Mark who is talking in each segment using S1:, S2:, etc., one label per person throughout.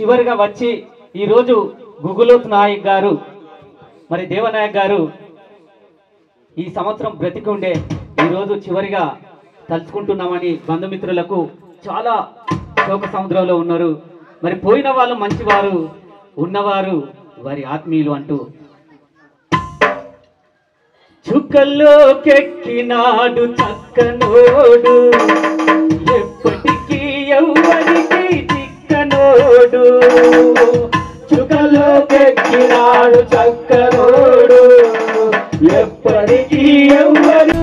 S1: చివరిగా వచ్చి ఈరోజు గుగులోత్ నాయక్ గారు మరి దేవనాయక్ గారు ఈ సంవత్సరం బ్రతికుండే ఈరోజు చివరిగా తలుచుకుంటున్నామని బంధుమిత్రులకు చాలా శోక సముద్రంలో ఉన్నారు. మరి పోయిన వాళ్ళు మంచివారు, ఉన్నవారు వారి ఆత్మీయులు అంటూ చుక్కల్లోకెక్కినాడు చక్కనోడు ఎప్పటికీ ఎవ్వరికి చిక్కనోడు. చుక్కల్లోకెక్కినాడు చక్కనోడు ఎప్పటికీ ఎవ్వరి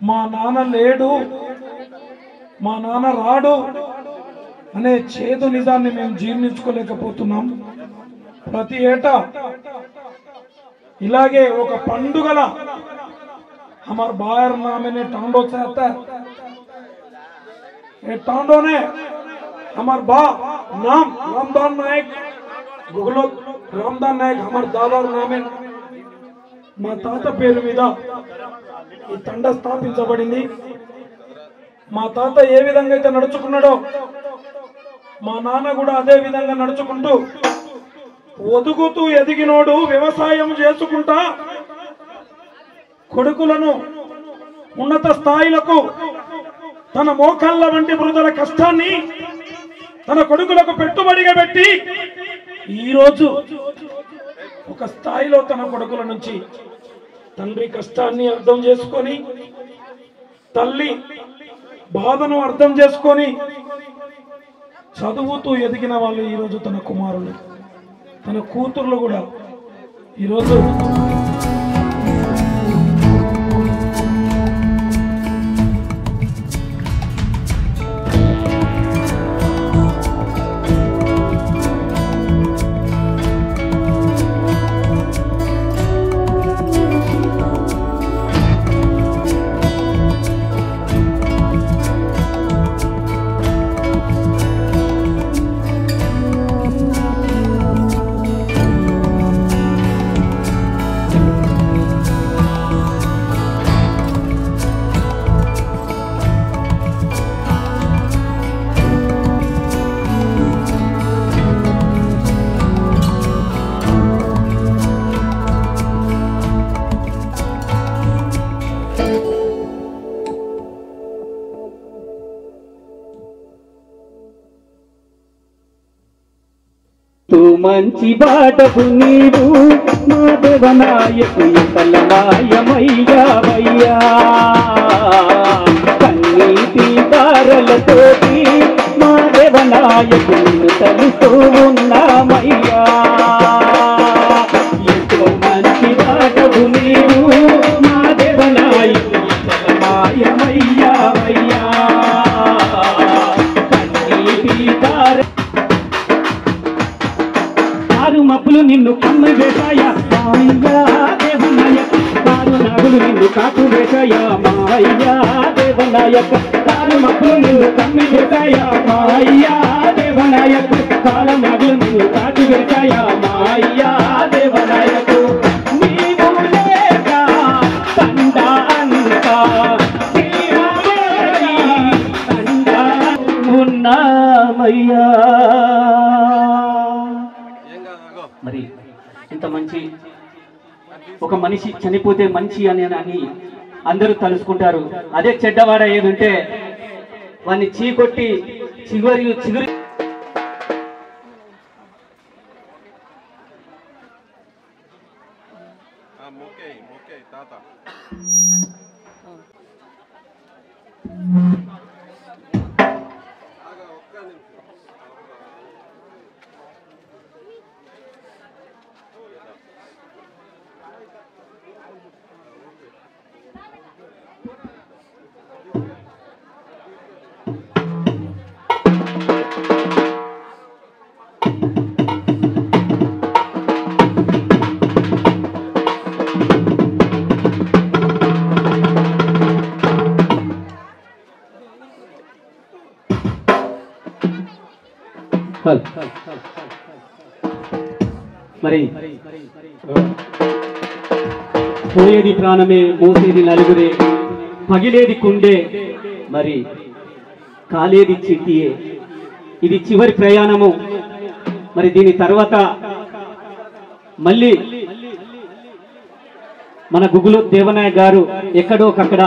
S2: మా నాన్న లేడు, మా నాన్న రాడు అనే చేదు నిజాన్ని మేము జీర్ణించుకోలేకపోతున్నాం. ప్రతి ఏటా ఇలాగే ఒక పండుగల हमार बाहर नाम ने टांडो चाहता है, ये टांडो ने हमार बा नाम रामदान नायक गुगलो रामदान नायक हमार दादा नाम మా తాత పేరు మీద ఈ తండ స్థాపించబడింది. మా తాత ఏ విధంగా అయితే నడుచుకున్నాడో మా నాన్న కూడా అదే విధంగా నడుచుకుంటూ ఒదుగుతూ ఎదిగినోడు వ్యవసాయం చేసుకుంటా కొడుకులను ఉన్నత స్థాయిలకు తన మోకాళ్ళ వంటి వృద్ధుల కష్టాన్ని తన కొడుకులకు పెట్టుబడిగా పెట్టి ఈ రోజు ఒక స్థాయిలో తన కొడుకుల నుంచి తండ్రి కష్టాన్ని అర్థం చేసుకొని తల్లి బాధను అర్థం చేసుకొని చదువుతూ ఎదిగిన వాళ్ళు ఈ రోజు తన కుమారులు తన కూతుర్లు కూడా ఈ రోజు
S1: మంచి బాటకు నీవు మా దేవనాయకు తలమాయమయ్యావయ్యా కన్నీటి దారలతోటి మా దేవనాయకు తలుస్తూ ఉన్నామయ్యా ఎంతో మంచి బాటకు నీవు మా దేవనాయకు తలమాయమయ్యావయ్యా కన్నీటి దార మబ్బులు నిన్ను కమ్మ వేశాయా మాయ్యా దేవనాయక కారు నాగులు నిన్ను కాకు వేశాయా మాయ్యా దేవనాయక కారు మబ్బులు నిన్ను కమ్మి వేశాయా మాయ్యా దేవనాయక కారు నాగులు నిన్ను కాకు వేశాయా మాయ్యా దేవనాయక నీవు లేక తండా అంతా తండా ఉన్నామయ్యా మరి ఇంత మంచి ఒక మనిషి చనిపోతే మంచి అని అందరూ తలుసుకుంటారు. అదే చెడ్డవాడ ఏదంటే వాడిని చీకొట్టి చిగురి మరి పోయేది ప్రాణమే మోసేది నలుగురే పగిలేది కుండే మరి కాలేది చిట్టియే ఇది చివరి ప్రయాణము. మరి దీని తర్వాత మళ్ళీ మన గుగులు దేవనాయక్ గారు ఎక్కడో ఒకక్కడ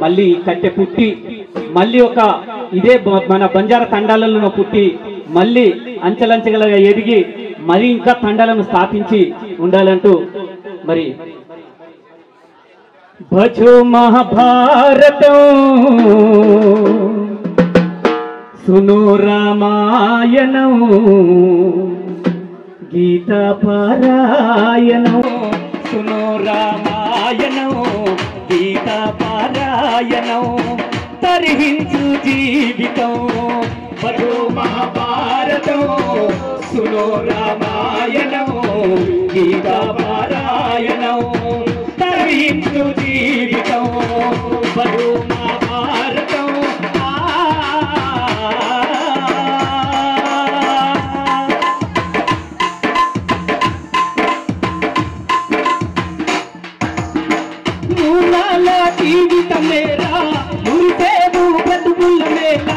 S1: మళ్ళీ కట్టె పుట్టి మళ్ళీ ఒక ఇదే మన బంజారా తండాలలో పుట్టి మళ్ళీ అంచెలంచెలుగా ఎదిగి మరి ఇంకా తండాలను స్థాపించి ఉండాలంటూ మరి భజో మహాభారతం సునో రామాయణం గీతా పారాయణం సునో రామాయణం గీతా పారాయణం తరిహించు జీవితం భజో మహాభారతం సునో రామాయణం గీతా పారాయణం తరిహించు జీవితం భజో మహాభారతం జీవితం మేరా మురిసేవు బ్రతుకుల మేలా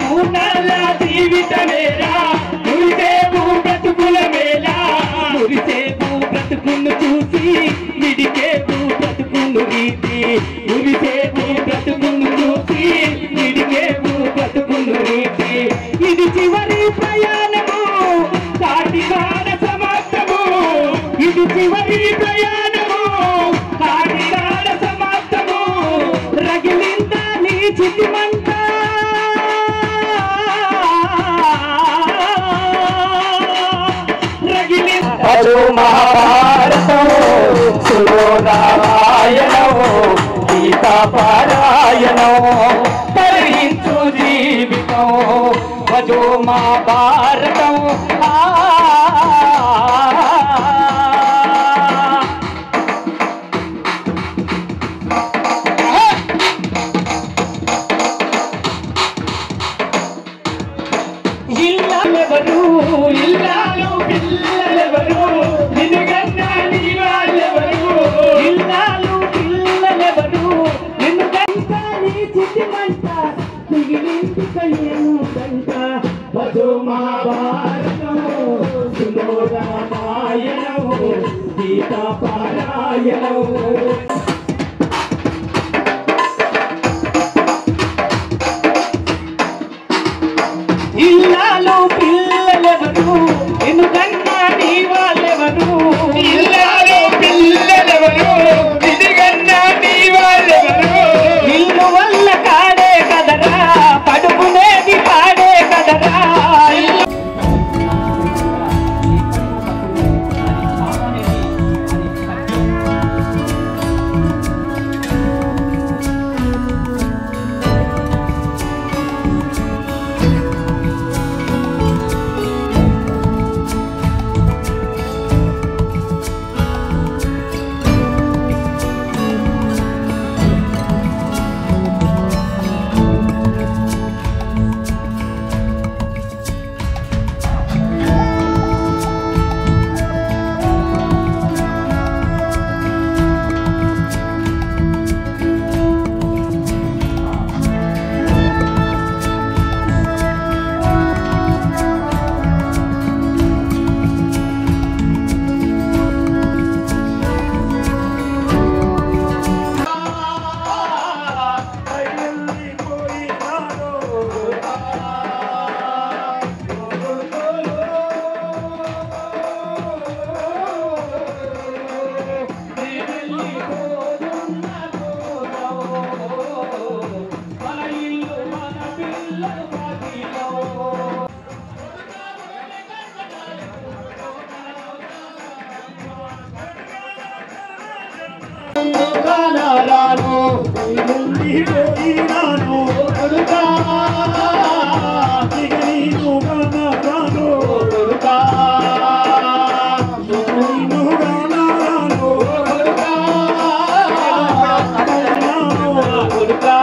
S1: మూనాల జీవితం మేరా మురిసేవు బ్రతుకుల మేలా మురిసేవు బ్రతుకును చూసి నిడికేవు బ్రతుకును రీతి మురిసేవు బ్రతుకును చూసి నిడికేవు బ్రతుకును రీతి ఇది చివరి ప్రయాణము కాటికాల సమాప్తము ఇది చివరి ప్రయాణము కాటికాల సమాప్తము రగిలింద నీ చితిమంట
S3: భజో మహాభారతం సునో రామాయణం గీతా పారాయణం తరిహించు జీవితం భజో మహాభారతం
S1: ఇల్లాలెవరు ఇల్లాలు పిల్లలెవరు నిన్నుగన్నా నీ వాళ్ళెవరు ఇల్లాలు పిల్లలెవరు నిన్నుగన్నా నీ చితిమంట మిగిలింది కయ్యను గంట భజో మహాభారతం సునో రామాయణం గీతా పారాయణం ఇల్లాలు పిల్లలెవరు నిన్నుగన్నా
S2: వెళ్ళిపోయినాను
S3: కొడుకా
S2: ఇక నేను గానారాను
S3: కొడుకా
S2: నేను గానారాను
S3: కొడుకా
S2: కొడుకా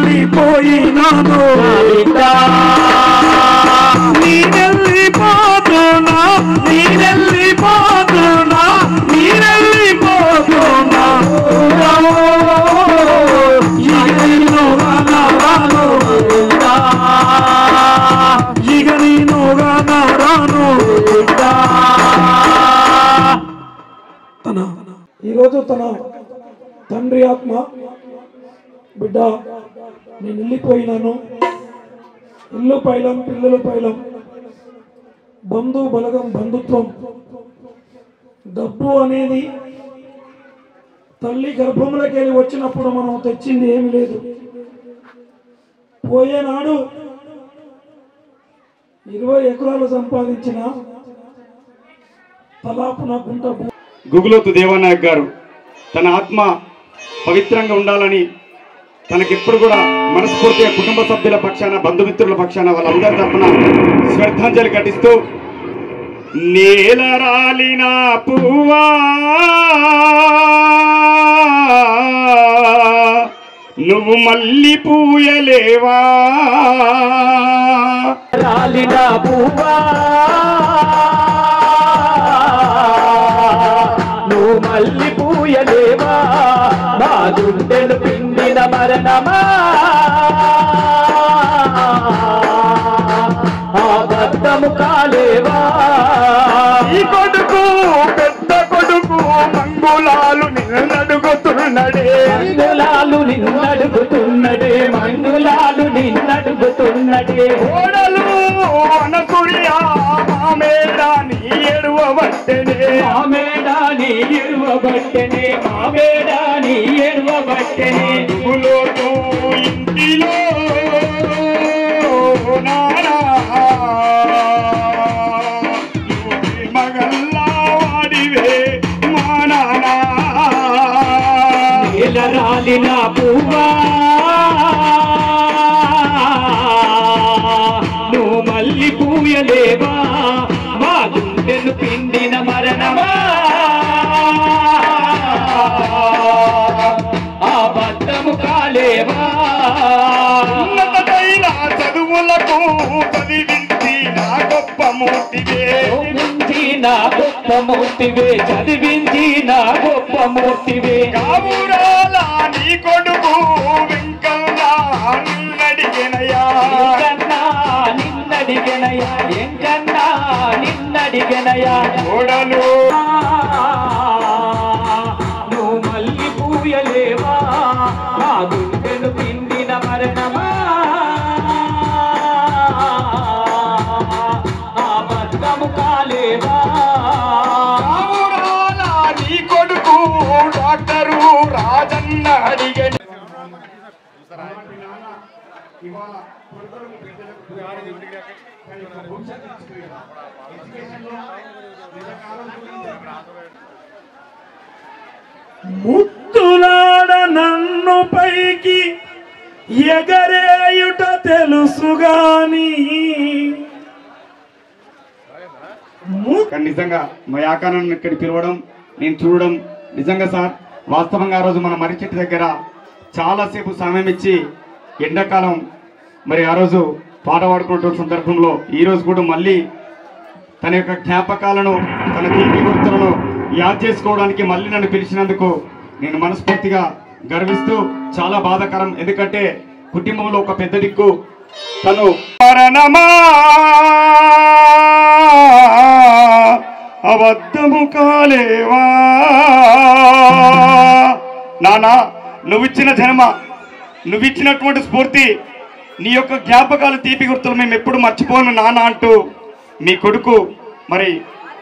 S2: బయలెళ్ళిపోయినాను నీరెళ్ళిపోతున్నా నీరెళ్ళిపోతున్నా నీరెళ్ళిపోతున్నా ఇక నేను రాను ఈరోజు తన తండ్రి ఆత్మ బిడ్డ నేను వెళ్ళిపోయినాను ఇల్లు పైలం పిల్లలు పైలం బంధు బలగం బంధుత్వం డబ్బు అనేది తల్లి గర్భంలోకి వెళ్ళి వచ్చినప్పుడు మనం తెచ్చింది ఏమి లేదు పోయేనాడు 20 ఎకరాలు సంపాదించిన తలాపున గుంట
S4: గుగులోతు దేవానాయక్ గారు తన ఆత్మ పవిత్రంగా ఉండాలని తనకెప్పుడు కూడా మనస్ఫూర్తిగా కుటుంబ సభ్యుల పక్షాన బంధుమిత్రుల పక్షాన వాళ్ళందరి తరపున శ్రద్ధాంజలి ఘటిస్తూ నేల రాలిన పువ్వా నువ్వు మళ్ళీ పూయలేవా
S3: రాలిన పువ్వా నువ్వు మళ్ళీ పూయలేవా మా గుండెను పిండిన మరణమా అబద్ధము కాలేవా
S4: ఈ కొడుకు పెద్ద కొడుకు మంగులాలు నిన్నడుగుతున్నడే
S3: మంగులాలు నిన్నడుగుతున్నడే మంగులాలు నిన్నడుగుతున్నడే
S4: ఓడలు అనసూయ మామేడాని ఎరువబట్టెనే
S3: మామేడాని ఎరువబట్టెనే మామేడాని ఎరువబట్టెనే
S4: గుగులోతు ఇంటిలో నానా మగల్లా వాడివే మా నానా
S3: నేల రాలిన పువ్వా నువ్వు మళ్ళీ పూయలేవా మా గుండెను పిండిన మరణమా అబద్ధము కాలేవా
S4: ఉన్నతమైన చదువులకు చదివించి నా గొప్ప మూర్తివే
S3: నా గొప్ప మూర్తివే చదివించిన గొప్ప మూర్తివే
S4: కావురాల నీ కొడుకు వెంకన్న నిన్నడిగినయా
S3: నిన్నడిగనయా ఎంకన్నా నిన్నడిగనయా
S4: కోడలు
S3: నువ్వు మళ్ళీ పూయలేవా నా గుండెను పిండిన మరణమా అబద్ధము కాలేవా
S4: కావురాల నీ కొడుకు డాక్టరు రాజన్న అడిగని
S2: ముత్తులాడ నన్ను పైకి ఎగరేయుట తెలుసుగాని
S4: నిజంగా మా యాకాలను ఇక్కడ పిలవడం నేను చూడడం నిజంగా సార్ వాస్తవంగా ఆ రోజు మన మర్రి చెట్టు దగ్గర చాలాసేపు సమయం ఇచ్చి ఎండాకాలం మరి ఆ రోజు పాట పాడుకున్నటువంటి సందర్భంలో ఈ రోజు కూడా మళ్ళీ తన యొక్క జ్ఞాపకాలను తన తీపి గుర్తులను యాద్ చేసుకోవడానికి మళ్ళీ నన్ను పిలిచినందుకు నేను మనస్ఫూర్తిగా గర్విస్తూ చాలా బాధాకరం. ఎందుకంటే కుటుంబంలో ఒక పెద్ద దిక్కు తను మరణమా అబద్ధము కాలేవా నానా నువ్విచ్చిన జన్మ నువ్విచ్చినటువంటి స్ఫూర్తి నీ యొక్క జ్ఞాపకాలు తీపి గుర్తులు మేము ఎప్పుడు మర్చిపోను నాన్న అంటూ మీ కొడుకు మరి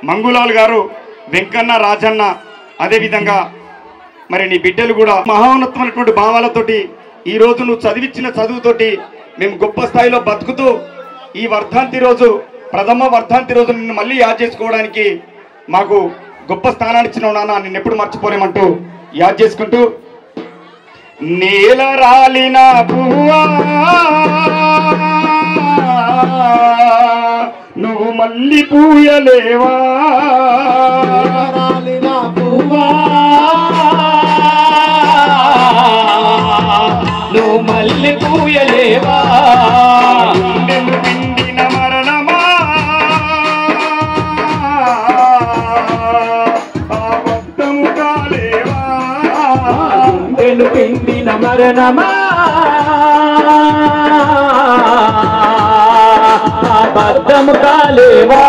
S4: మంగులాల్ గారు వెంకన్న రాజన్న అదేవిధంగా మరి నీ బిడ్డలు కూడా మహోన్నతమైనటువంటి భావాలతోటి ఈరోజు నువ్వు చదివించిన చదువుతోటి మేము గొప్ప స్థాయిలో బతుకుతూ ఈ వర్ధంతి రోజు ప్రథమ వర్ధంతి రోజు నిన్ను మళ్ళీ యాద్ చేసుకోవడానికి మాకు గొప్ప స్థానాన్ని ఇచ్చినావు నాన్న నిన్ను ఎప్పుడు మర్చిపోలేమంటూ యాద్ చేసుకుంటూ నేల రాలిన పువ్వా నువ్వు మళ్ళీ పూయలేవా
S3: రాలిన పువ్వా నువ్వు మళ్ళీ పూయలేవా
S4: గుండెలు పిండిన మరణమా అబద్ధము కాలేవా
S3: గుండెను పిండిన మరణమా అబద్ధము కాలేవా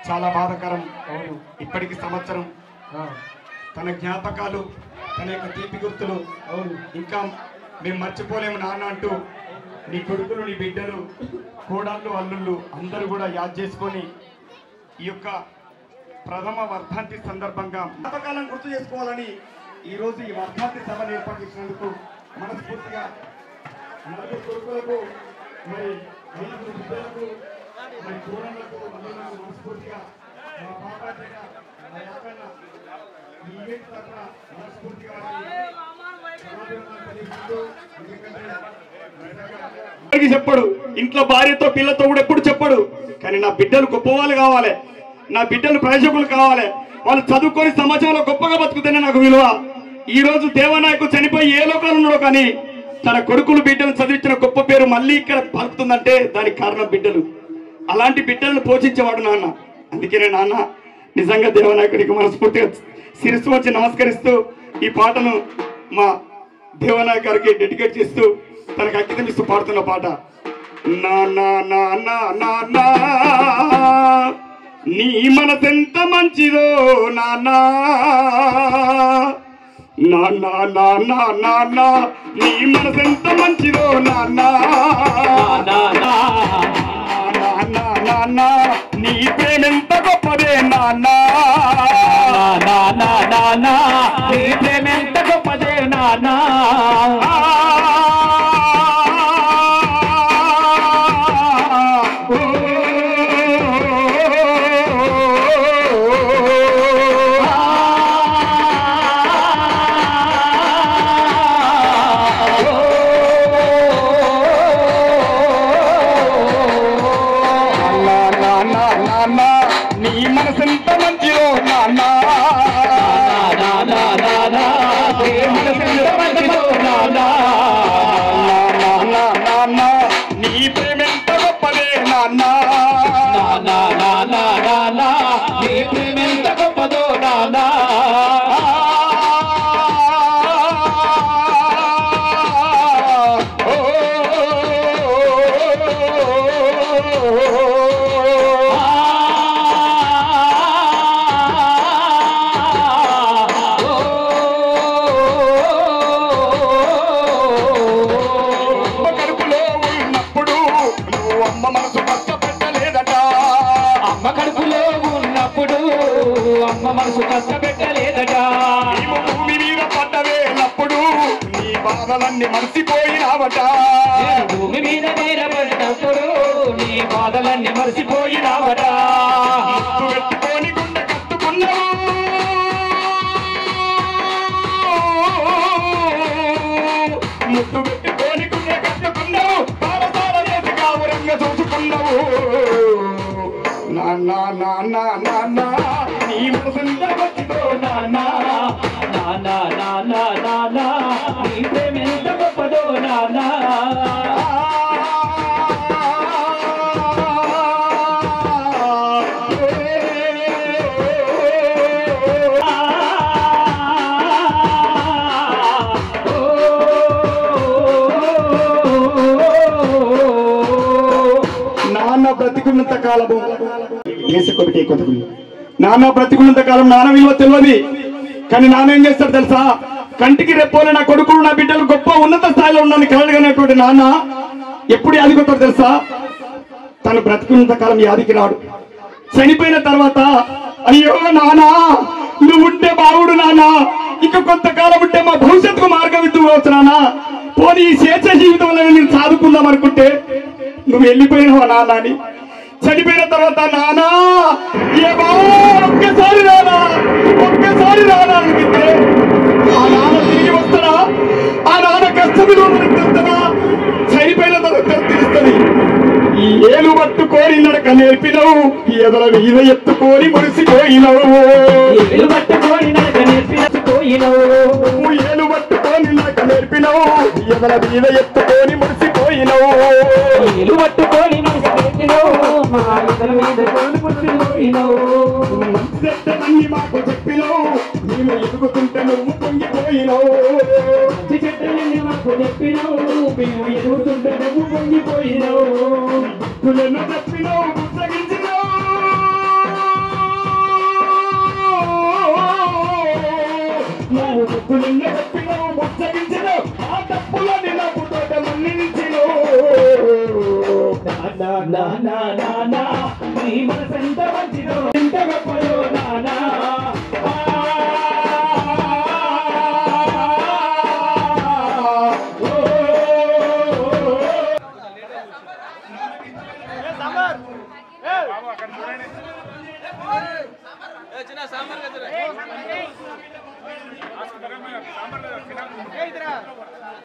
S4: చాలా బాధాకరం. ఇప్పటికి సంవత్సరం తన జ్ఞాపకాలు, తన యొక్క తీపి గుర్తులు ఇంకా మేము మర్చిపోలేము నాన్న అంటూ నీ కొడుకులు, నీ బిడ్డలు, కోడళ్ళు, అల్లుళ్ళు అందరూ కూడా యాద్ చేసుకొని ఈ యొక్క ప్రథమ వర్ధంతి సందర్భంగా జ్ఞాపకాలను గుర్తు చేసుకోవాలని ఈరోజు ఈ వర్ధంతి సభను ఏర్పాటు చేసినందుకు మనస్ఫూర్తిగా నలుగురు కొడుకులకు, మరి 5 బిడ్డలకు, మరి కోడళ్లకు, అల్లుళ్లకు మనస్ఫూర్తిగా మా పాపాటిగా మా యాకన్న ఈ ఈవెంట్ తరఫున మనస్ఫూర్తిగా చెప్పడు. ఇంట్లో భార్యతో పిల్లతో కూడా ఎప్పుడు చెప్పడు. కానీ నా బిడ్డలు గొప్పవాళ్ళు కావాలి, నా బిడ్డలు ప్రయోజకులు కావాలి, వాళ్ళు చదువుకొని సమాజంలో గొప్పగా బతుకుతేనే నాకు విలువ. ఈ రోజు దేవనాయకు చనిపోయి ఏ లోకాలు ఉన్నాడో కానీ తన కొడుకులు బిడ్డలు చదివించిన గొప్ప పేరు మళ్ళీ ఇక్కడ పలుకుతుందంటే దానికి కారణం బిడ్డలు. అలాంటి బిడ్డలను పోషించేవాడు నాన్న. అందుకనే నాన్న నిజంగా దేవనాయకుడికి మనస్ఫూర్తిగా శిరస్సు వచ్చి నమస్కరిస్తూ ఈ పాటను మా దేవనాయక్ గారికి డెడికేట్ చేస్తూ తనకు అంకితం ఇస్తూ పాడుతున్న పాట. నాన్నా నాన్నా నాన్నా నీ మనసెంత మంచిదో నాన్నా, నాన్నా నాన్నా నాన్నా నీ మనసెంత మంచిదో నాన్నా, నాన్నా నాన్నా నీ ప్రేమెంత గొప్పదే నాన్నా,
S3: నానా నానా నీ ప్రేమెంత గొప్పదే నానా.
S4: నీ మనసెంత మంచిదో నాన్నా, నీ ప్రేమెంత గొప్పదే నాన్నా,
S3: నీ ప్రేమెంత గొప్పదో నానా. అమ్మ మనసు కష్టపెట్టలేదట.
S4: భూమి మీద పడ్డవేనప్పుడు నీ బాధలన్నీ మర్చిపోయినావట,
S3: భూమి మీద నేరపడినప్పుడు నీ బాధలన్నీ మర్చిపోయినావట.
S4: ముద్దు పెట్టుకొని గుండె కట్టుకున్నావు, ముద్దు పెట్టుకొని గుండె కట్టుకున్నావు, పాలసాల చేసి కావురంగా చూసుకున్నావు. నాన్న నాన్న నాన్న నీ మనసెంత గొప్పదో నాన్న,
S3: నానా నానా నానా నీ ప్రేమెంత గొప్పదో నానా.
S4: నాన్న బ్రతికున్నంత కాలము నాన్న బ్రతికున్నంత కాలం నాన్న విలువ తెలియదు. కానీ నాన్న ఏం చేస్తాడు తెలుసా? కంటికి రెప్పోలే నా కొడుకులు, నా బిడ్డలు గొప్ప ఉన్నత స్థాయిలో ఉన్నాను కలగనేటువంటి నాన్న ఎప్పుడు యాదికొస్తాడు తెలుసా? తను బ్రతికున్నంత కాలం యాదికి రాడు. చనిపోయిన తర్వాత అయ్యో నానా నువ్వుంటే బావుడు నానా, ఇంకా కొంతకాలం ఉంటే మా భవిష్యత్తుకు మార్గం ఇద్దుకోవచ్చు నానా, పోనీ ఈ స్వేచ్ఛ జీవితంలో నేను సాదుకుందాం అనుకుంటే నువ్వు వెళ్ళిపోయినావా నాన్న అని. చనిపోయిన తర్వాత నానా ఏ బావా ఒక్కసారి రానా, ఒక్కసారి రానా అనిపిస్తే ఆ నాన్న తిరిగి వస్తాడా? ఆ నాన్న కష్టం తెలుస్తుందా? చనిపోయిన తర్వాత తెలుస్తుంది. ఈ ఏలు పట్టుకోని నడక నేర్పినవు, ఎదల మీద ఎత్తుకోని మురిసిపోయినవు,
S3: ఏలు పట్టుకొని నడక నేర్పినవు,
S4: ఏలు పట్టుకోని నడక నేర్పినవు, ఎదల మీద ఎత్తుకోని మురిసిపోయినవు,
S3: ఏలు పట్టుకొని నడక నేర్పినవు, మా ఎదల మీద మురిసిపోయినవు.
S4: చెట్టలన్నీ మాకు చెప్పినవు, నేను ఎదుగుతుంటే నువ్వు పొంగిపోయినవు,
S3: మంచి చెట్టలన్నీ మాకు చెప్పినవు, మేము ఎదుగుతుంటే నువ్వు పొంగిపోయినవు.
S4: చెప్పినవు బుద్ధగించినవు,
S3: నానా నానా నీ మనసెంత మంచిదో ఎంత గొప్పదో నానా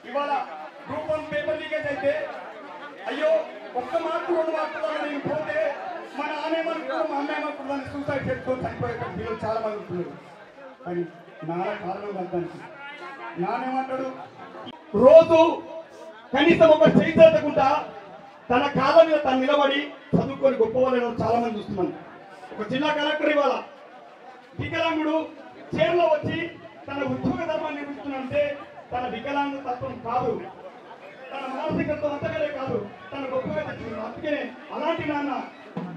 S4: ఇవాళ గ్రూప్ 1 పేపర్ లీకేజ్ అయితే అయ్యో ఒక్క మార్కు 2 మార్కులు నేను పోతే మా నాన్నేమనుకున్నాడు మా అమ్మేమనుకున్నాను సూసైడ్ చేసుకొని చనిపోయేటట్టు పిల్లలు చాలా మంది ఉంటున్నారు. కానీ నాన్న కారణం దానికి నానేమంటాడు రోజు కనీసం ఒక చైతన్యకుండా తన కాళ్ళ మీద తను నిలబడి చదువుకొని గొప్ప వాళ్ళు చాలా మంది చూస్తున్నాను. ఒక జిల్లా కలెక్టర్ ఇవాళ వికలాంగుడు చైర్లో వచ్చి తన ఉద్యోగ ధర్మాన్ని నిర్వహిస్తున్నంటే తన వికలాంగ తత్వం కాదు, తన మానసికత్వం అంతగానే కాదు, తన గొప్పగా తెచ్చుకున్నాడు. అందుకనే అలాంటి నాన్న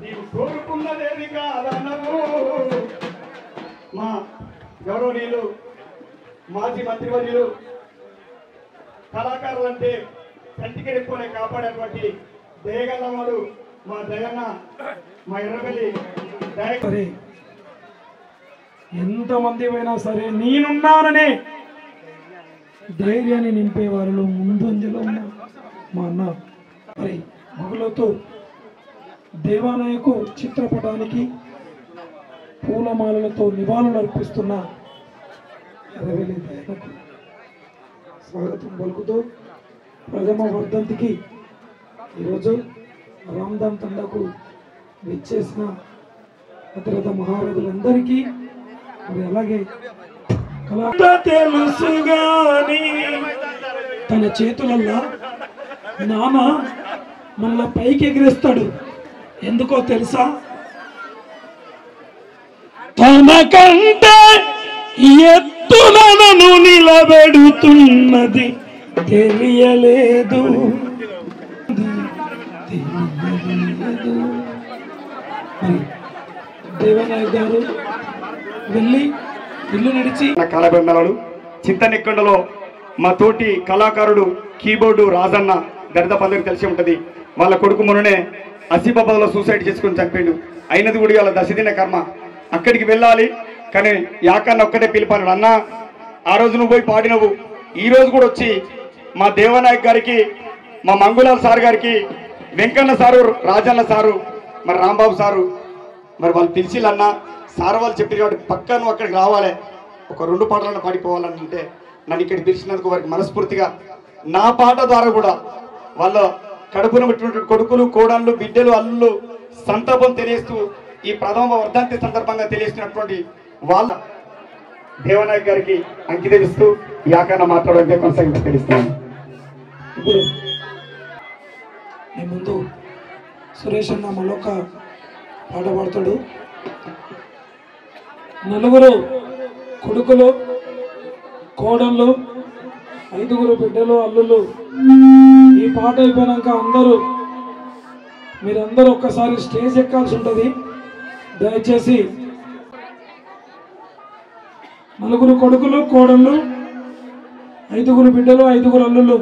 S4: నీవు కోరుకున్నదేది కాదనవు. మా గౌరవనీయులు మాజీ మంత్రివర్యులు కళాకారులు అంటే కంటికెడుక్కునే కాపాడేటువంటి దయగలవాడు మా దయన్న మా ఎర్రబెల్లి
S2: సరే ఎంతమంది అయినా సరే నేనున్నాననే ధైర్యాన్ని నింపే వారిలో ముందంజలో ఉన్న మా అన్న మరి గుగులోతు దేవానాయకు చిత్రపటానికి పూలమాలలతో నివాళులు అర్పిస్తున్న ఎర్రబెల్లి దయనకు స్వాగతం పలుకుతూ ప్రథమ వర్ధంతికి ఈరోజు రామ్దాన్ తండకు విచ్చేసిన అతిరథ మహారథులందరికీ మరి అలాగే తెలుసుగాని తన చేతులల్లా నాన్న మళ్ళా పైకి ఎగిరేస్తాడు. ఎందుకో తెలుసా? తనకంటే ఎత్తున నన్ను నిలబెడుతున్నది తెలియలేదు. దేవనాయక్ గారు వెళ్ళి ఇల్లు నడిచి
S4: కళాబృందాలు చింతనెక్కొండలో మా తోటి కళాకారుడు కీబోర్డు రాజన్న దరిదాపు అందరికి తెలిసి ఉంటది. వాళ్ళ కొడుకు మొన్ననే అసిబాబాద్లో సూసైడ్ చేసుకుని చనిపోయిండు. అయినది కూడా వాళ్ళ దశదిన కర్మ. అక్కడికి వెళ్ళాలి కానీ యాకన్న ఒక్కటే పిలిపాడు, అన్న ఆ రోజు నువ్వు పోయి పాడినవు, ఈ రోజు కూడా వచ్చి మా దేవనాయక్ గారికి, మా మంగులాల్ సార్ గారికి, వెంకన్న సారు, రాజన్న సారు, మరి రాంబాబు సారు మరి వాళ్ళు పిలిచిలన్నా సార్ వాళ్ళు చెప్పారు కాబట్టి పక్కా నువ్వు అక్కడికి రావాలి, ఒక 2 పాటలను పాడిపోవాలని అంటే నన్ను ఇక్కడికి పిలిచినందుకు వారికి మనస్ఫూర్తిగా నా పాట ద్వారా కూడా వాళ్ళ కడుపున పెట్టినటువంటి కొడుకులు, కోడళ్ళు, బిడ్డలు, అల్లుళ్ళు సంతాపం తెలియస్తూ ఈ ప్రథమ వర్ధంతి సందర్భంగా తెలియజేసినటువంటి వాళ్ళ దేవనాయక్ గారికి అంకితమిస్తూ యాకన్నా మాట్లాడే కొనసాగి తెలుస్తున్నాను.
S2: ఇప్పుడు మీ ముందు సురేష్ అన్న మళ్ళొక పాట పాడతాడు. నలుగురు కొడుకులు, కోడళ్ళు, 5 బిడ్డలు, అల్లుళ్ళు ఈ పాట అయిపోయాక మీరందరూ ఒక్కసారి స్టేజ్ ఎక్కాల్సి ఉంటుంది. దయచేసి 4 కొడుకులు, కోడళ్ళు, 5 బిడ్డలు, 5 అల్లుళ్ళు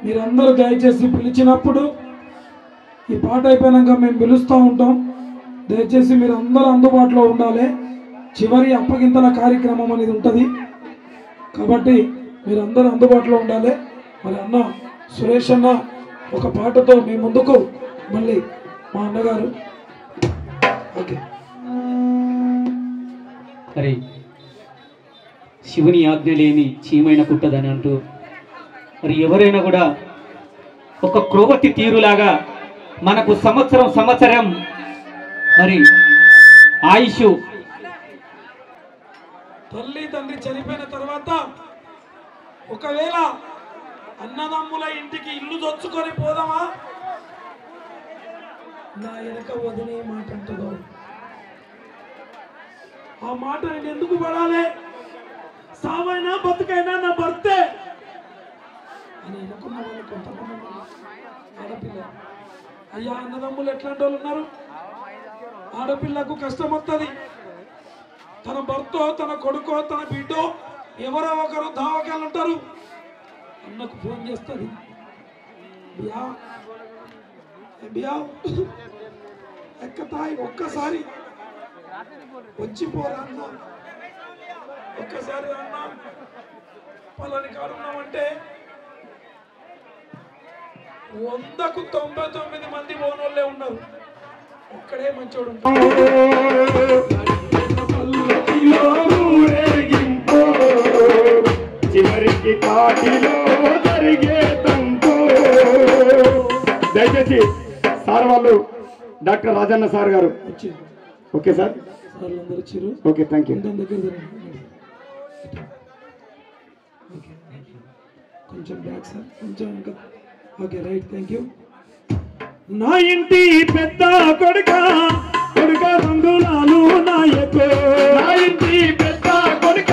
S2: మీరందరూ దయచేసి పిలిచినప్పుడు ఈ పాట అయిపోయాక మేము పిలుస్తూ ఉంటాం. దయచేసి మీరు అందరూ అందుబాటులో ఉండాలి. చివరి అప్పగింతల కార్యక్రమం అనేది ఉంటుంది కాబట్టి మీరందరూ అందుబాటులో ఉండాలి. మరి అన్న సురేష్ అన్న ఒక పాటతో మీ ముందుకు మళ్ళీ మా అన్నగారు. ఓకే.
S1: మరి శివుని ఆజ్ఞ లేని చీమైన కుట్టదని అంటూ మరి ఎవరైనా కూడా ఒక క్రోవతి తీరులాగా మనకు సంవత్సరం మరి ఆయుష్
S2: తల్లి తండ్రి చనిపోయిన తర్వాత ఒకవేళ అన్నదమ్ముల ఇంటికి ఇల్లు దొచ్చుకొని పోదామా? నా వెనక వదిలే మాట అంటుందో ఆ మాట నేను ఎందుకు పడాలి? సావైనా బతుకైనా నా భర్తే అని అనుకున్న వాళ్ళు కొంతమంది ఆడపిల్ల. అయ్యా అన్నదమ్ములు ఎట్లాంటి వాళ్ళు ఉన్నారు? ఆడపిల్లకు కష్టం వస్తుంది. తన భర్తో, తన కొడుకో, తన బిడ్డో ఎవరో ఒకరు దావకాలు ఉంటారు. అన్నకు ఫోన్ చేస్తుంది, బియా ఎక్కతాయి ఒక్కసారి వచ్చిపోరా అన్న, ఒక్కసారి అన్న పలాని కాడున్నామంటే 100కు 99 మంది ఓనోళ్ళే ఉన్నారు, ఒక్కడే మంచోడు ఉంటాడు.
S4: చివరికి కాటిలో జరిగే తంతు. దయచేసి సార్ వాళ్ళు డాక్టర్ రాజన్న సార్ గారు. ఓకే సార్,
S2: అందరూ వచ్చారు.
S4: Okay, thank you.
S2: దగ్గర కొంచెం బ్యాక్ సార్, కొంచెం ఇంకా. Okay right, thank you. నా ఇంటి పెద్ద కొడుక రంగులాలు నాయకు,
S4: నా ఇంటి పెద్ద కొడుక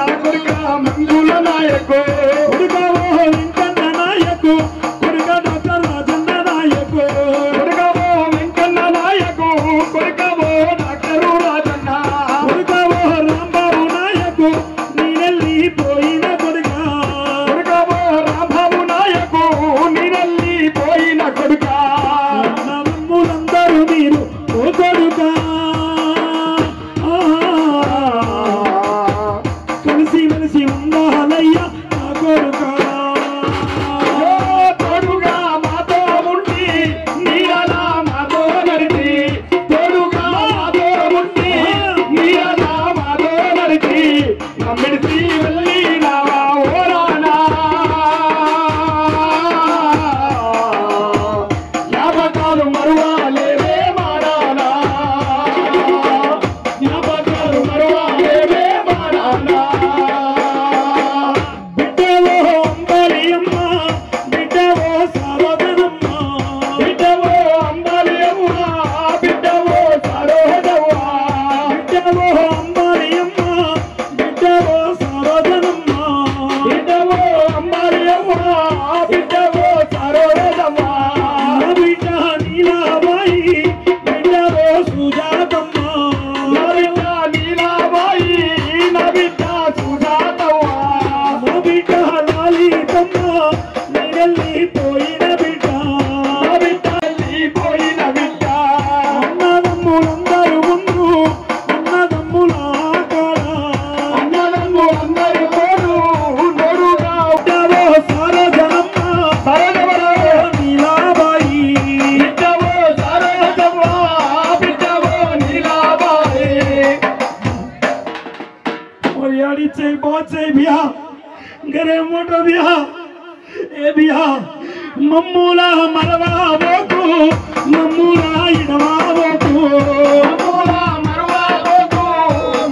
S4: నా కొడుక మంగుల నాయకు,
S2: కొడుకవో వెంకన్న నాయకు, కొడుక డాక్టర్ రాజన్న నాయకు,
S4: కొడుకవో వెంకన్న నాయకు, కొడుకవో డాక్టరు రాజన్న,
S2: కొడుకవో రాంబాబు నాయకు, నీనెల్లి పోయిన కొడుక,
S4: కొడుకవో రాంబాబు నాయకు, నీనెల్లి పోయిన కొడుక.
S2: నమ్ములందరూ మీరు ఓ కొడుక, కలిసి మెలిసి ఉండాలయ్యా నా కొడుక.
S4: తోడుగా మాతో ఉండి నీడలా మాతో నడిచి, తోడుగా మాతో ఉండి నీడలా మాతో నడిచి, నమ్మిడిసి వెళ్ళినావా ఓరానా. జ్ఞాపకాలు మరువాలేవే మారానా, జ్ఞాపకాలు మరువాలేవే మారానా.
S2: బిడ్డవో అంబలియమ్మ, బిడ్డవో సరోజనమ్మ,
S4: బిడ్డవో అంబలియమ్మ, బిడ్డవో సరోజవ్వ,
S2: బిడ్డవో అంబలియమ్మ, బిడ్డవో సరోజనమ్మ,
S4: బిడ్డవో అంబలియమ్మ, బిడ్డవో సరోజవ్వ,
S2: నా బిడ్డ నీలాబాయి, బిడ్డవో సుజాతమ్మ,
S4: నా బిడ్డ నీలాబాయి, నా బిడ్డ సుజాతవ్వ,
S2: నా బిడ్డ లాలితమ్మ, నీడెల్లి పోయిన బిడ్డ,
S4: నా బిడ్డ వెళ్ళిపోయిన బిడ్డ.
S2: అన్నదమ్ములందరూ ముందు అన్నదమ్ముల కాడ,
S4: అన్నదమ్ములందరూ తోడు తోడుగా
S2: బిడ్డవో సరోజనమ్మ,
S4: సరోజవ్వ,
S2: నీలాబాయి,
S4: బిడ్డవో సరోజవ్వ, బిడ్డవో నీలాబాయి.
S2: और यारी चाहिए बहुत चाहिए भैया, घरे मोटो भैया, ए भैया मम्मूला मरवा बोकू, मम्मूला इडवा बोकू,
S4: మమ్ముల మరువాబోకు,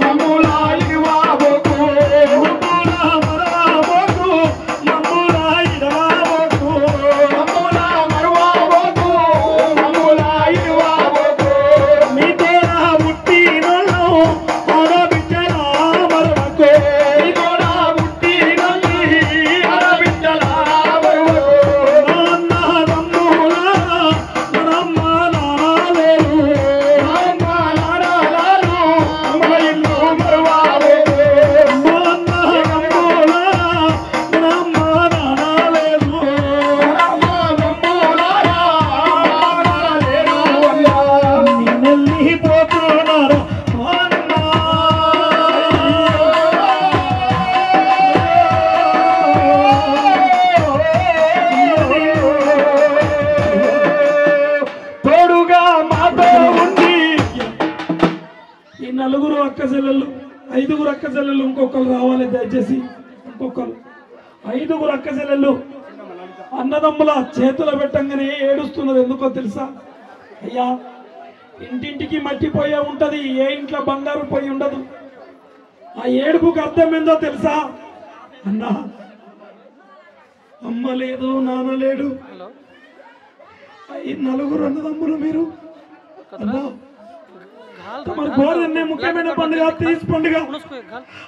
S4: మమ్ముల ఇడువాబోకు,
S2: मम्मूला मरवा बोकू, मम्मूला इडवा बोकू,
S4: మమ్ముల మరువాబోకు, మమ్ముల ఇడువాబోకు.
S2: मी तेरा मुट्ठी नलो और बिचरा मरवको,
S4: నీ కూడా పుట్టినది ఆడబిడ్డల వరువకు.
S2: నాన్న రమ్ములా రమ్మ నాలేరు,
S4: నాన్న నాడాలాలు మన ఇల్లు మరువాబోకు.
S2: నాన్న రమ్ములా రమ్మ నాలేరు,
S4: అమ్మ మమ్ములారా నాడలేరు అన్నా.
S2: నిన్నెల్లి పోతున్నారా అన్న.
S4: తోడుగా మాతో ఉండి
S2: ఈ నలుగురు అక్క చెల్లెళ్ళు, 5గురు అక్క చెల్లెళ్ళు, ఇంకొకరు రావాలి దయచేసి, ఇంకొకరు 5గురు అక్క చెల్లెళ్ళు అన్నదమ్ముల చేతులు పెట్టంగానే ఏడుస్తున్నది ఎందుకో తెలుసా? అయ్యా ఇంటింటికి మట్టిపోయే ఉంటది, ఏ ఇంట్లో బంగారు పోయి ఉండదు. ఆ ఏడుపుకి అర్థం ఏందో తెలుసా? అన్నా అమ్మ లేదు, నాన్న లేడు, ఈ నలుగురు అన్నదమ్ములు మీరు. అన్నా మన గోడన్నే ముఖ్యమైన పండుగ తీసి పండుగ,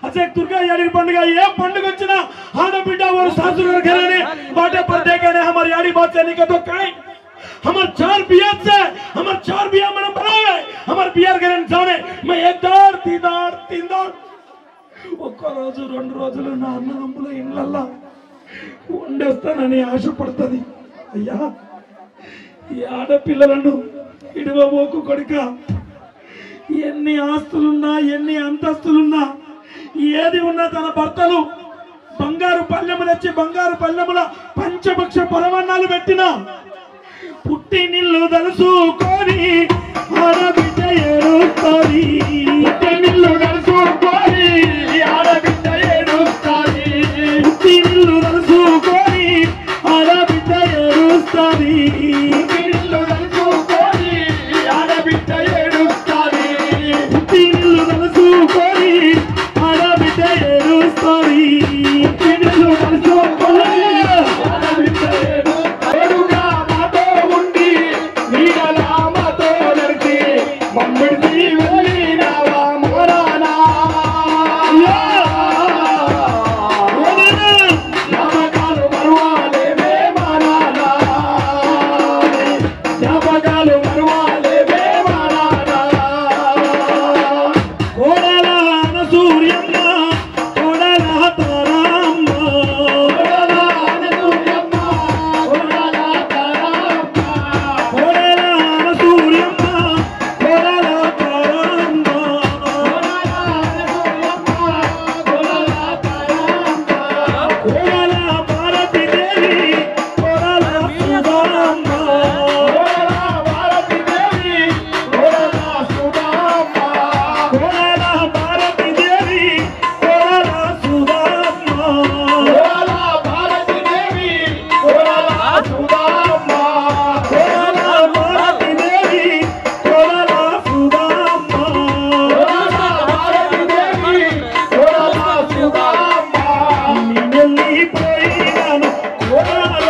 S2: అసలు దుర్గా यारी పండుగ, ఏ పండుగ వచ్చినా ఆడబిడ్డ और सासुर घर घराने बाटे पर्दे के हमारी यारी बात से नहीं तो काई हमार 4 बियाह से हमार 4 बियाह मन बनावे हमार बियाह घरन जाने मैं एक दार तीन दार ఒక్క రోజు 2 రోజులు నా అన్నదమ్ముల ఇళ్ళల్లా ఉండేస్తానని ఆశపడుతుంది. అయ్యా ఈ ఆడపిల్లలను ఇడవబోకు కొడుక. ఎన్ని ఆస్తులున్నా ఎన్ని అంతస్తులున్నా ఏది ఉన్నా తన భర్తలు బంగారు పల్లెము తెచ్చి బంగారు పల్లెముల పంచభక్ష పరమన్నాలు పెట్టిన పుట్టి నిల్లు తలుసుకొని ఆడబిడ్డ ఏడుస్తుంది. పుట్టి నిల్లు తలుసుకొని ఆడబిడ్డ ఏడుస్తుంది. పుట్టి నిల్లు తలుసుకొని ఆడబిడ్డ ఏడుస్తుంది. పుట్టి నిల్లు తలుసుకొని ఆడబిడ్డ ఏడుస్తుంది. పుట్టి నిల్లు తలుసుకొని ఆడబిడ్డ ఏడుస్తుంది. పుట్టి నిల్లు తలుసుకొని ఆడబిడ్డ ఏడుగా మాతో ఉండి నీడలా మాతో నడిచి మమ్మిడికి వెళ్ళినావా మోరానా. జ్ఞాపకాలు మరువాలేవే మానానా. జ్ఞాపకాలు మరువాలేవే మానానా. కోడల అనసూయమ్మ కోడల తారమ్మ. కోడల అనసూయమ్మ కోడల తారమ్మ. కోడల అనసూయమ్మ కోడల తారమ్మ. కోడల అనసూయమ్మ కోడల తారమ్మ. కోడల భారతీదేవి కోడల సుధామ్మ. కోడల భారతీదేవి కోడల సుధామ్మ. కోడల భారతీదేవి కోడల సుధామ్మ. కోడల భారతీదేవి కోడల సుధామ్మ. కోడల భారతీదేవి కోడల సుధామ్మ. కోడల భారతీదేవి కోడల సుధామ్మ. నిన్నెళ్ళిపోయినాను కోడల.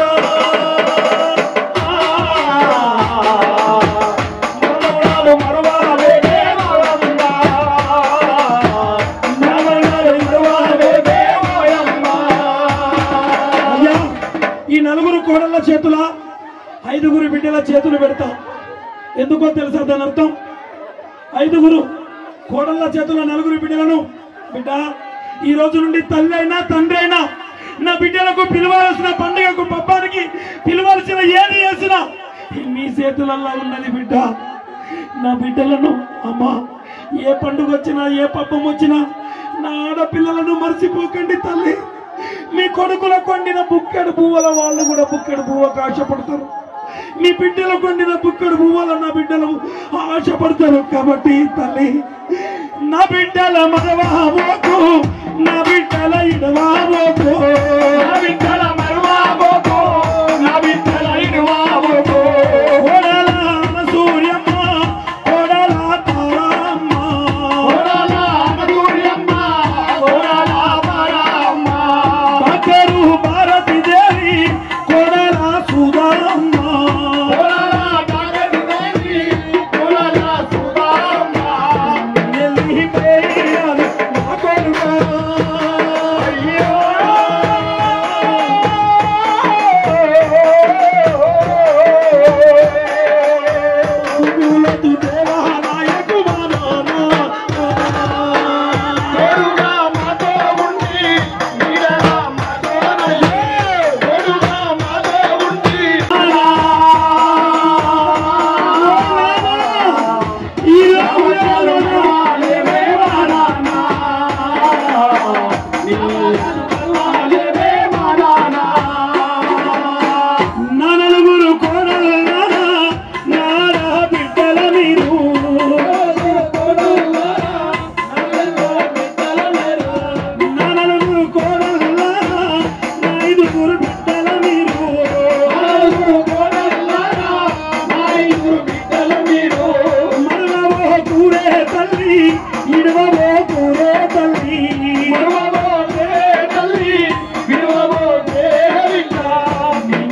S2: మనవరాలు మరువాలేదే మాయమ్మ. మనవరాలు మరువాలేదే మాయమ్మ. అయ్యా, ఈ నలుగురు కోడళ్ళ చేతుల 5గురు బిడ్డల చేతులు పెడతా. ఎందుకో తెలుసా దాని అర్థం? 5గురు కోడళ్ళ చేతుల 4 బిడ్డలను, బిడ్డ ఈ రోజు నుండి తల్లి అయినా తండ్రి అయినా నా బిడ్డలకు పిలవాల్సిన పండుగకు పబ్బానికి పిలవాల్సిన ఏది చేసినా మీ చేతులలో ఉన్నది బిడ్డ. నా బిడ్డలను అమ్మా ఏ పండుగ వచ్చినా ఏ పబ్బం వచ్చినా నా ఆడపిల్లలను మర్చిపోకండి తల్లి. మీ కొడుకుల కొండిన బుక్కెడు పువ్వుల వాళ్ళు కూడా బుక్కెడు పువ్వకు ఆశపడతారు. మీ బిడ్డల కొండిన బుక్కెడు పువ్వుల నా బిడ్డలు ఆశపడతారు. కాబట్టి తల్లి నా బిడ్డల మరవాబోకు, నా బిడ్డల ఇడవాబోకు. నా బిడ్డల మరవాబోకు, నా బిడ్డల ఇడవాబోకు. కోడల అనసూయమ్మ కోడల తారమ్మ. కోడల అనసూయమ్మ కోడల తారమ్మ. పక్కరు భారతీదేవి కోడల సుధామ్మ. కోడల భారతీదేవి కోడల సుధామ్మ. వెళ్ళిపోయాను నా కొడుకా. అయ్యో గుగులతు దేవాలయకు మానానా. తోడుగా మాతో ఉండి నీడలా మాతో నయ్యే. తోడుగా మాతో ఉండి ఈ రామయాలు లేవే మానానా. లేవే మానానా. నా 4 కోడల నారా బిడ్డల మీరు. నా 4 కోడల నా 5గురు బిడ్డల మీరు. మరవబో కూరే తల్లి ఇడవబో కూరే తల్లి.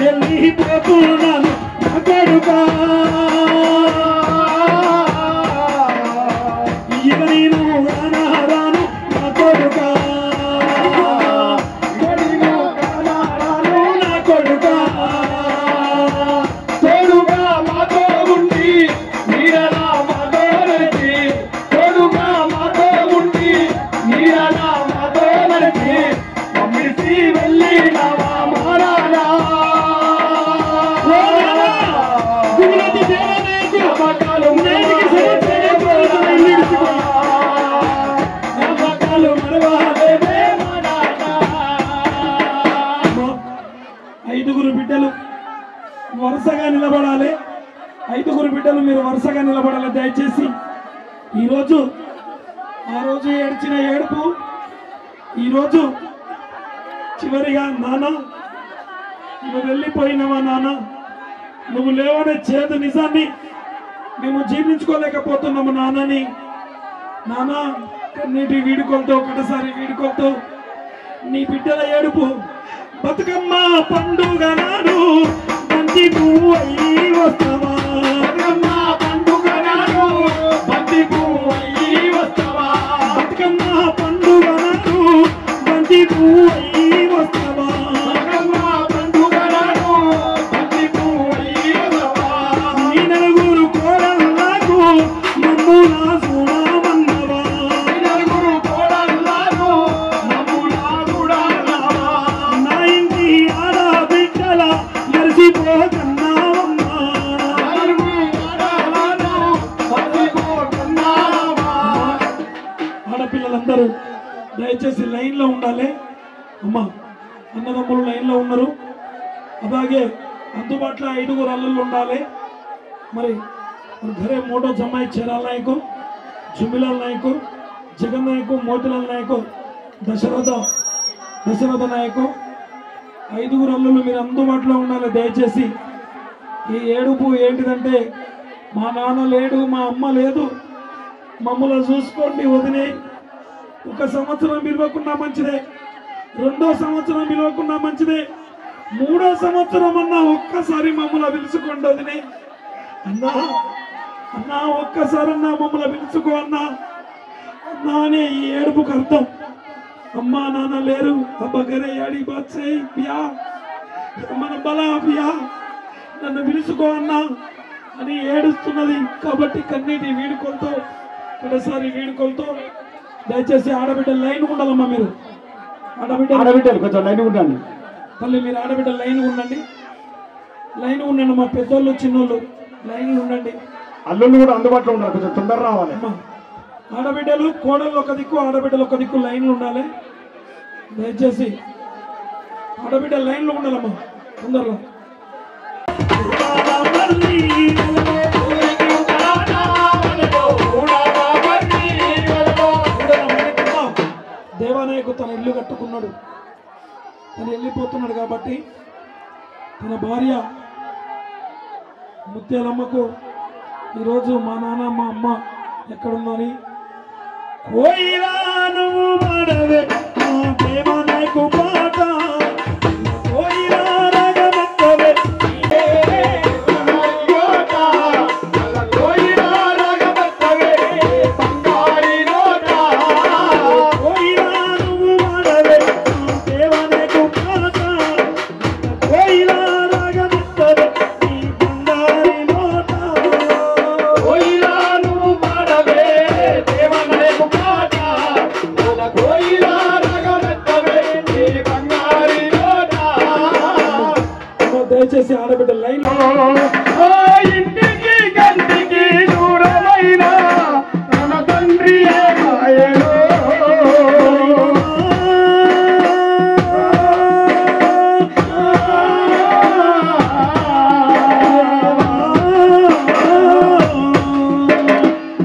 S2: వెళ్ళిపోతున్నాను నా కొడుకా. ఇక నేను రాను నా కొడుకా. నా కొడుకా. తోడుగా మాతో ఉండి నీడలా మాతో నడిచి. తోడుగా మాతో ఉండి నీడలా మాతో నడిచి మమ్మిడిసి వెళ్ళినావా మారానా. 5 బిడ్డలు వరుసగా నిలబడాలి. 5 బిడ్డలు మీరు వరుసగా నిలబడాలి దయచేసి. ఈరోజు ఆ రోజు ఏడ్చిన ఏడుపు ఈరోజు చివరిగా నాన్న నువ్వు వెళ్ళిపోయినవా నాన్న, నువ్వు లేవనే చేదు నిజాన్ని మేము జీర్ణించుకోలేకపోతున్నాము నాన్నని. నాన్న కన్నీటి వీడుకోలతో ఒకటిసారి వీడుకోలతో నీ బిడ్డల ఏడుపు బతుకమ్మ పండుగ నాడు బంతి పువ్వు అయ్యి వస్తావా, బతుకమ్మ పండుగ నాడు బంతి పువ్వు అయ్యి వస్తావా, బతుకమ్మ పండుగ నాడు బంతి పువ్వు అయ్యి వస్తావా, బతుకమ్మ పండుగ నాడు బంతి పువ్వు అయ్యి వస్తావా. నీ నలుగురు కోడళ్ళకు మమ్ములా చూడమన్నవా, నీ నలుగురు కోడళ్ళకు మమ్ములా చూడమన్నవా. నా ఇంటి ఆడబిడ్డల మరిచిపోతున్నావమ్మా, ఆడపిల్లలందరూ దయచేసి లైన్లో ఉండాలి. అమ్మా అన్నదమ్ములు లైన్లో ఉన్నారు, అలాగే అందుబాటులో 5 అల్లుళ్ళు ఉండాలి. మరి घरे मोटो जमाई चेराल नायक जुमिलाल नायक जगन नायक मोतीलाल नायक दशरथ नायक 5 అల్లుళ్ళు మీరు అందుబాటులో ఉండాలి దయచేసి. ఈ ఏడుపు ఏంటిదంటే మా నాన్న లేడు, మా అమ్మ లేదు, మమ్మల్ని చూసుకోండి వదినే. 1 సంవత్సరం పిలవకుండా మంచిదే, 2వ సంవత్సరం పిలవకుండా మంచిదే, 3వ సంవత్సరం అన్నా ఒక్కసారి మమ్మల్ని పిలుచుకోండి వదినే. అన్నా అన్నా ఒక్కసారన్నా మమ్మల్ని పిలుచుకో అన్నా అన్నా అనే ఈ ఏడుపుకు అర్థం. అమ్మా నాన్న లేరు, అబ్బగరే యాడి బాత్సే పియా మన బలా పియా నన్ను పిలుచుకో అన్నా అని ఏడుస్తున్నది. కాబట్టి కన్నీటి వీడుకోలతో ఒకసారి వీడుకోలతో దయచేసి ఆడబిడ్డ లైన్ ఉండాలమ్మా. మీరు ఆడబిడ్డలు కొంచెం లైన్ ఉండండి తల్లి, మీరు ఆడబిడ్డ లైన్ ఉండండి, లైన్ ఉండండి. మా పెద్దోళ్ళు చిన్నోళ్ళు లైన్లు ఉండండి.
S5: అల్లుళ్ళు కూడా అందుబాటులో ఉండాలి, కొంచెం తొందరగా రావాలి.
S2: ఆడబిడ్డలు కోడళ్ళు ఒక దిక్కు, ఆడబిడ్డలు ఒక దిక్కు లైన్లు ఉండాలి దయచేసి. ఆడబిడ్డ లైన్లు ఉండాలమ్మా తొందరగా. దేవానాయకు తన ఇల్లు కట్టుకున్నాడు, తను వెళ్ళిపోతున్నాడు కాబట్టి తన భార్య ముత్యాలమ్మకు ఈరోజు మా నాన్న మా అమ్మ ఎక్కడుందని కోయిలా నువ్వు మాడవే మా దేవానాయకు పాట కోయిలా రాగమెత్తవే కోయిలా రాగమెత్తవే బంగారి నోట కోయిలా నువ్వు మాడవే మా దేవానాయకు పాట కోయిలా రాగమెత్తవే ఈ బంగారి నోట కోయిలా నువ్వు మాడవే దేవానాయకు పాట కోయిలా రాగమెత్తవే ఈ బంగారి నోట. దయచేసి ఆడబిడ్డ లైన్
S5: ఇంటికి కంటికి దూరమైన తన తండ్రి ఏమాయనో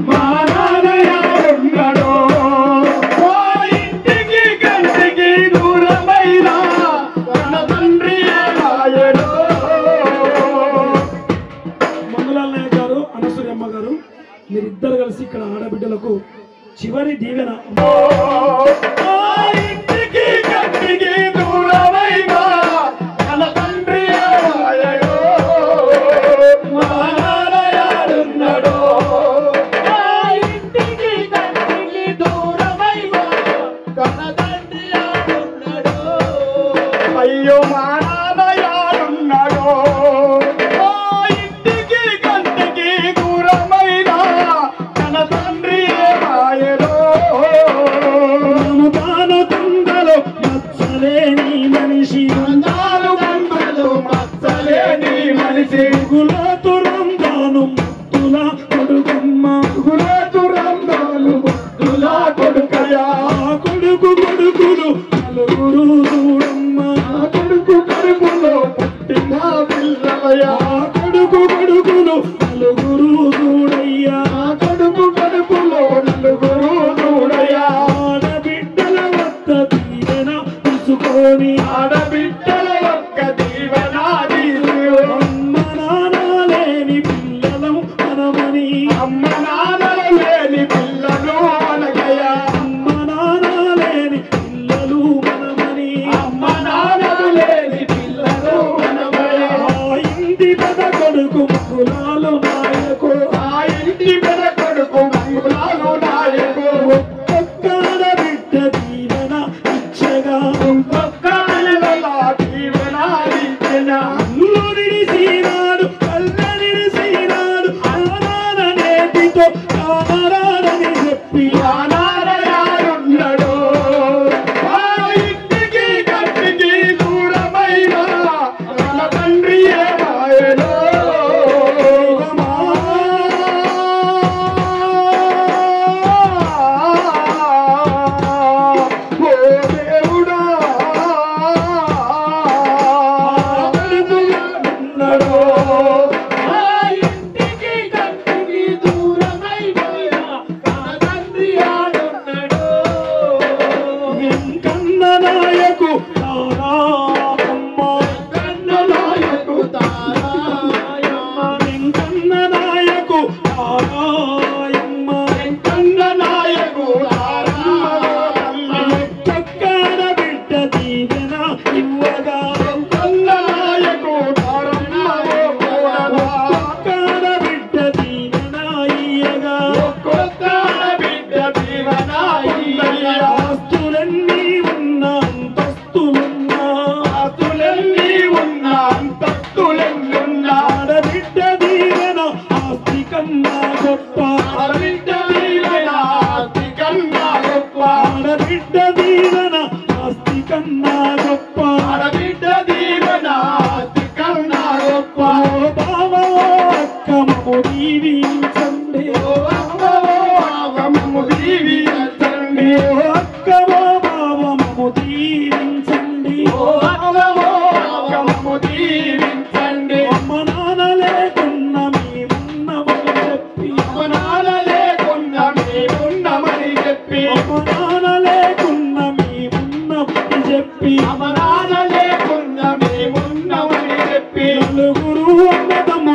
S5: మా నాన్నయాడున్నాడో ఇంటికి కంటికి దూరమైన తన తండ్రి ఏమాయనో.
S2: మంగళాల నాయక్ గారు అనసూయమ్మ గారు మీరిద్దరు కలిసి ఇక్కడ ఆడబిడ్డలకు చివరి దీవెన.
S5: ఇంటికి కంటికి దూరమైన తన తండ్రి ఏమాయనో మా నాన్నయాడున్నాడో ఇంటికి కంటికి దూరమైన తన తండ్రి యాడున్నాడో. అయ్యో మా నాన్నయాడున్నాడో ఇంటికి కంటికి దూరమైన తన తండ్రి ఏమాయనో.
S2: తాను తుంగలో మచ్చలేని మనిషి
S5: అందాలు బంధులు మచ్చలేని మనిషి
S2: గులాతు రంగాను ముత్తుల కొడుకమ్మ
S5: గురేతు రంగాలు ముద్దులా కొడుకయా
S2: ఆ కొడుకులు నలుగురు చూడమ్మ
S5: కొడుకు కడుపులో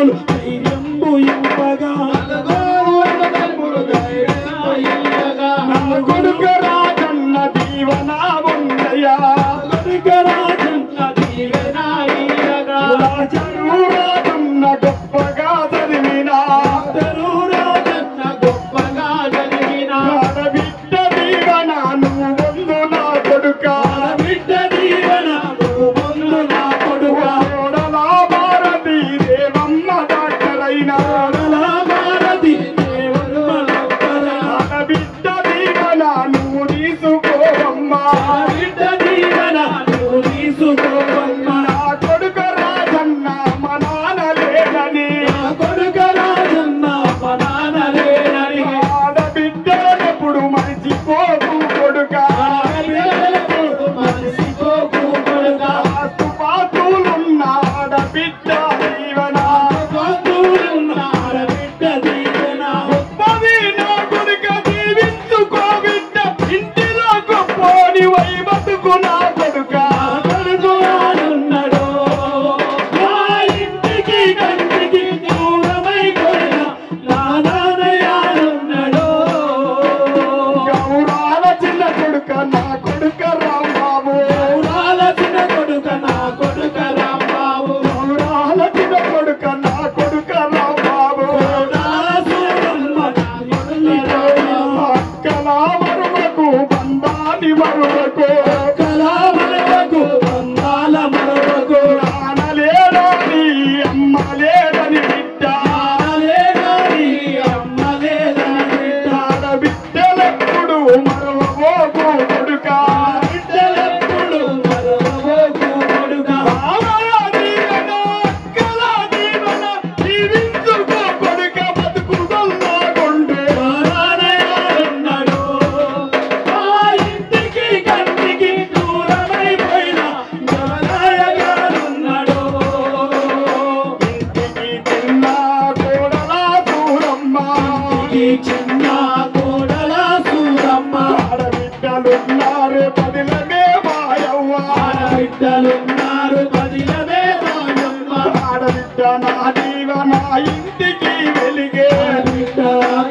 S2: అన్నదమ్ములు ధైర్యంబు ఇవ్వగా
S5: కొడుక రాజన్న దీవన ఉందయ్యా
S2: కొడుక రాజన్న దీవెన ఇయ్యగా
S5: చదువు రాజన్న గొప్పగా చదివినా
S2: రాజన్న గొప్పగా జరిగిన
S5: బిడ్డ దీవన నువ్వు ముందు నా కొడుక
S2: బిడ్డ దీవెన నువ్వు ముందు నా కొడుక
S5: కోడలా భారతి దేవమ్మ డాక్టర్ అయినా
S2: భారతి దేవుడు
S5: బిడ్డ దీవన నువ్వు తీసుకోవమ్మా
S2: బిడ్డ దీవెన నువ్వు తీసుకోవమ్మా
S5: నా కొడుక రాజన్న మా నాన్న లేదని
S2: నా కొడుక రాజన్న మా నాన్న లేనని
S5: ఆడబిడ్డలెప్పుడు మరిచిపోకు కొడుక
S2: మనిషిపోకు కొడుక
S5: పాతులున్న ఆడబిడ్డ దీవన
S2: బంధువులున్న ఆడబిడ్డ దీవెన
S5: గొప్పది నా కొడుక జీవించుకో బిడ్డ ఇంటిలో గొప్పోని వై బతుకు నా కొడుక
S2: కొడుకు ఆడున్నాడు మా ఇంటికి కంటికి దూరమైపోయిన నా నాన్నయాడున్నాడు
S5: గౌరాల చిన్న కొడుక నా కొడుక రాంబాబు
S2: గౌరాల చిన్న కొడుక నా కొడుక రాంబాబు
S5: గౌరాల చిన్న కొడుక నా కొడుక రాంబాబు
S2: గౌరాల సూరమ్మ నా కొడుక రాంబాబు
S5: అక్కల మరువకు బంధాన్ని మరువకు
S2: కళామలకు బంధాల మరొకకు
S5: నానలేదని అమ్మ లేదని బిడ్డ
S2: నాలేదని అమ్మ లేదని బిడ్డ
S5: ఆడబిడ్డలెప్పుడు మరువబోకు కొడుక
S2: బిడ్డలెప్పుడు మరొకకు కొడుక
S5: బావల దీవెన, అక్కల దీవెన, జీవించుకో కొడుక బతుకు గొల్లగుండు.
S2: నారాయణున్నాడు ఆ ఇంటికి కంటికి దూరమైపోయిన నారాయణున్నాడు
S5: ఇంటికి చిన్న కోడలా దూరమ్మ.
S2: ఈ చిన్న కోడల సూరమ్మ
S5: ఆడబిడ్డలున్నారే పదిలమే మాయవ్వ.
S2: ఆడబిడ్డలున్నారు పదిలమే మాయమ్మ
S5: ఆడబిడ్డ నా దీవెన ఇంటికి వెలిగే
S2: బిడ్డ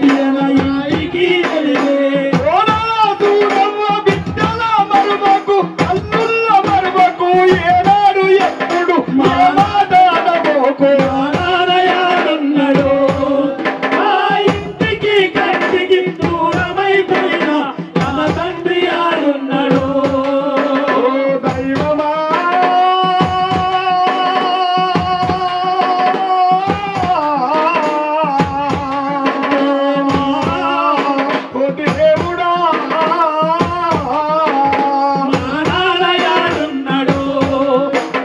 S2: ఈయన ఇంటికి వెలిగే
S5: కోడలా దూరమ్మ బిడ్డల మరువకు అల్లుళ్ళ మరువకు ఏనాడు ఎప్పుడు ఏ మాట అనబోకు.
S2: నారాయణున్నాడు ఆ ఇంటికి కంటికి దూరమైపోయిన తమ తండ్రి ఆడున్నాడు
S5: ఓ దైవమా ఓ దేవుడా
S2: నారాయణున్నాడు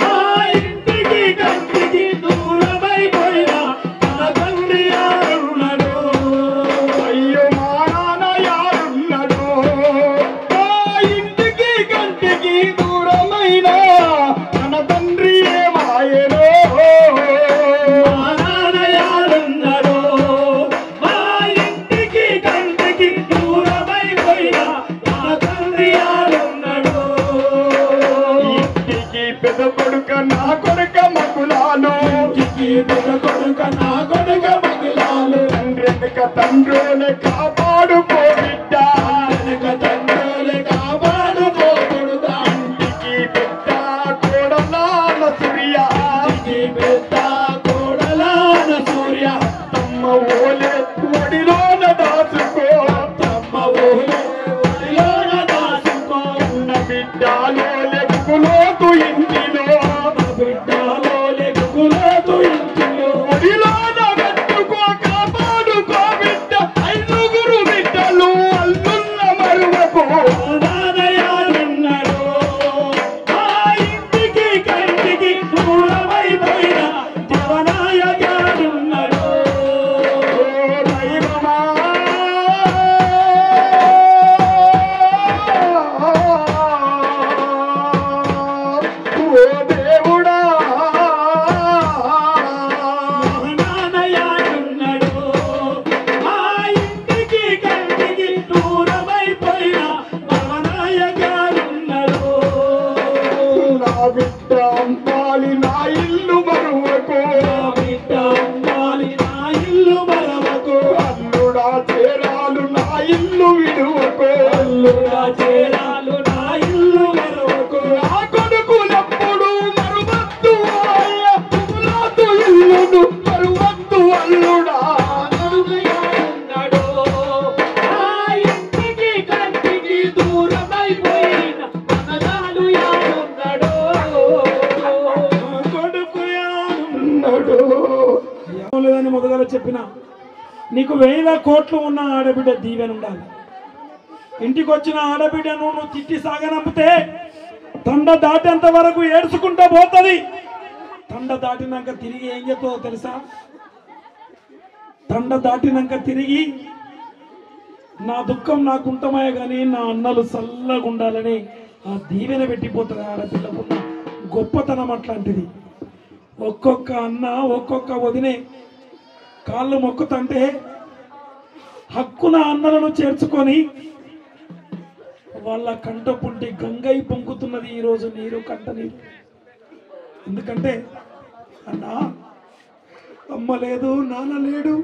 S2: ఆ ఇంటికి కంటికి దూరమైపోయిన తమ తండ్రి ఆడున్నాడు
S5: అయ్యో మా నాన్న యారున్నాడు ఆ ఇంటికి కంటికి దూరమైన తన తండ్రి ఏమాయనో
S2: నారాయణున్నాడు మా ఇంటికి కంటికి దూరమైపోయిన తమ తండ్రి ఆడున్నాడు
S5: ఇంటికి పెద్ద కొడుక నా కొడుక మగులాను
S2: ఇంటికి పెద్ద కొడుక నా కొడుక మగిలాలు
S5: తండ్రిక తండ్రులే కాపాడుకో బిడ్డ
S2: వెనక తండ్రులే కాపాడుకో కొడుక
S5: ఇంటికి పెద్ద కోడలాల సూర్య
S2: ఇంటికి పెద్ద కోడలాన సూర్య
S5: తమ్మ ఓలే ఒడిలోన దాచుకో
S2: తమ్మ ఊహే ఒడిలోన దాచుకో
S5: ఉన్న బిడ్డలో లెక్కులోకు ఇంటిలో
S2: బిడ్డలో
S5: కొడుకు.
S2: లేదని మొదగల చెప్పిన నీకు 1000 కోట్లు ఉన్న ఆడబిడ్డ దీవెన ఉండాలి. ఇంటికి వచ్చిన ఆడబిడ్డను నువ్వు తిట్టి సాగనంపితే తండ దాటేంత వరకు ఏడ్చుకుంటూ పోతుంది. తండ దాటినాక తిరిగి ఏం చెప్తుందో తెలుసా? తండ దాటినాక తిరిగి నా దుఃఖం నాకుంటమాయే కానీ నా అన్నలు చల్లగా ఉండాలని ఆ దీవెన పెట్టిపోతుంది. ఆడపిల్లకున్న గొప్పతనం అట్లాంటిది. ఒక్కొక్క అన్న ఒక్కొక్క వదినే కాళ్ళు మొక్కుతంటే హక్కున అన్నలను చేర్చుకొని వాళ్ళ కంట పుంటి గంగై పొంగుతున్నది ఈరోజు నీరు కంట నీరు. ఎందుకంటే అన్నా అమ్మ లేదు నాన్న లేడు.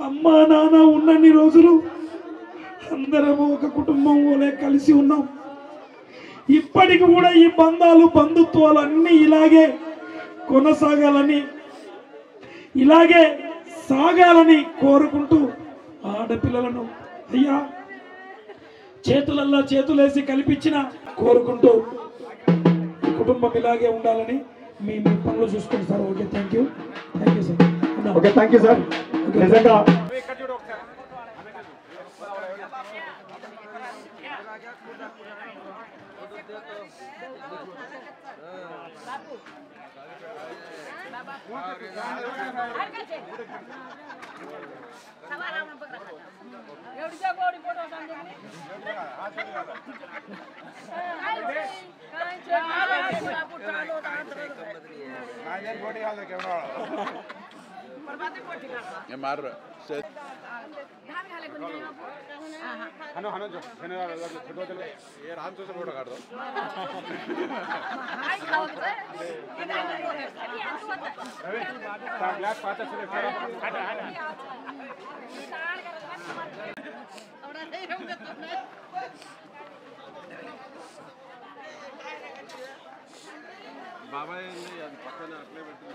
S2: అమ్మ నాన్న ఉన్నన్ని రోజులు అందరము ఒక కుటుంబం వలె కలిసి ఉన్నాం. ఇప్పటికి కూడా ఈ బంధాలు బంధుత్వాలు అన్నీ ఇలాగే కొనసాగాలని ఇలాగే సాగాలని కోరుకుంటూ ఆడపిల్లలను అయ్యా చేతులల్లా చేతులేసి కల్పించిన కోరుకుంటూ కుటుంబం ఇలాగే ఉండాలని మీ పనులు చూసుకుంటారు sir. Okay, thank you sir.
S5: Okay, thank you sir. నిజంగా
S6: బాబాయ్ అది పక్కన అట్లే పెట్టి